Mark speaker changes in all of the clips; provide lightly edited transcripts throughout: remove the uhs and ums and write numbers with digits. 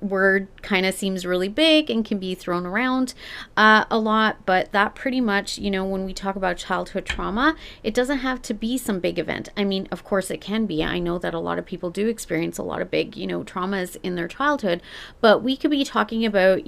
Speaker 1: word kind of seems really big and can be thrown around a lot, but that pretty much, when we talk about childhood trauma, it doesn't have to be some big event. I mean, of course it can be. I know that a lot of people do experience a lot of big, traumas in their childhood, but we could be talking about,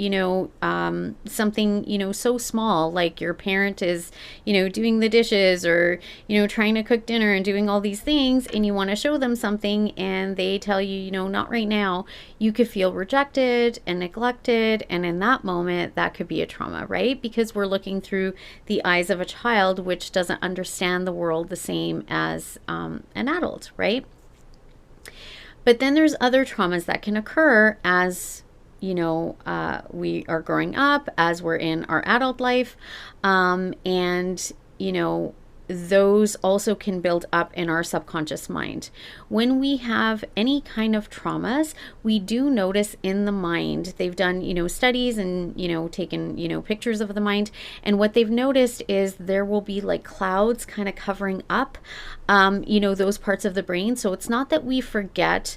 Speaker 1: something, so small, like your parent is, doing the dishes, or, trying to cook dinner and doing all these things, and you want to show them something and they tell you, not right now. You could feel rejected and neglected, and in that moment that could be a trauma, right? Because we're looking through the eyes of a child which doesn't understand the world the same as an adult, right? But then there's other traumas that can occur as we are growing up, as we're in our adult life, and those also can build up in our subconscious mind. When we have any kind of traumas, we do notice in the mind, they've done, studies and, taken, pictures of the mind. And what they've noticed is there will be like clouds kind of covering up, those parts of the brain. So it's not that we forget,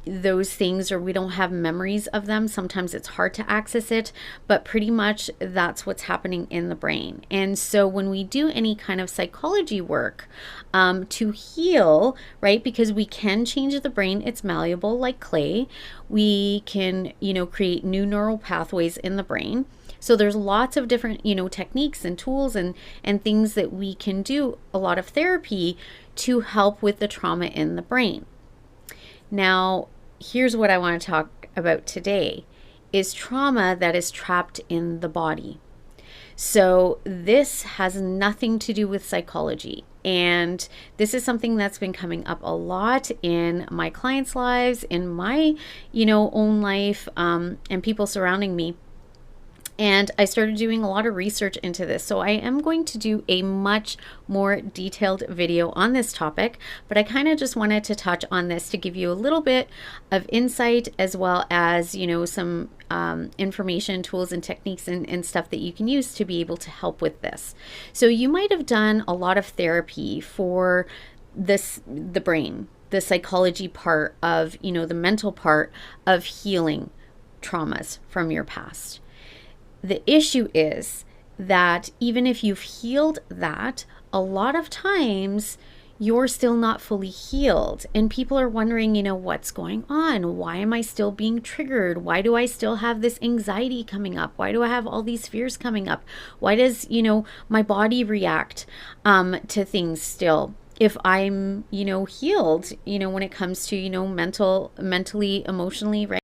Speaker 1: those things, or we don't have memories of them. Sometimes it's hard to access it, but pretty much that's what's happening in the brain. And so when we do any kind of psychology work to heal, right, because we can change the brain, it's malleable like clay. We can, create new neural pathways in the brain. So there's lots of different, techniques and tools and things that we can do, a lot of therapy to help with the trauma in the brain. Now, here's what I want to talk about today, is trauma that is trapped in the body. So this has nothing to do with psychology. And this is something that's been coming up a lot in my clients' lives, in my, own life, and people surrounding me. And I started doing a lot of research into this. So I am going to do a much more detailed video on this topic, but I kind of just wanted to touch on this to give you a little bit of insight, as well as, some information, tools and techniques and stuff that you can use to be able to help with this. So you might have done a lot of therapy for the brain, the psychology part of, the mental part of healing traumas from your past. The issue is that even if you've healed that, a lot of times you're still not fully healed. And people are wondering, what's going on? Why am I still being triggered? Why do I still have this anxiety coming up? Why do I have all these fears coming up? Why does, my body react to things still? If I'm, healed, when it comes to, mentally, emotionally, right?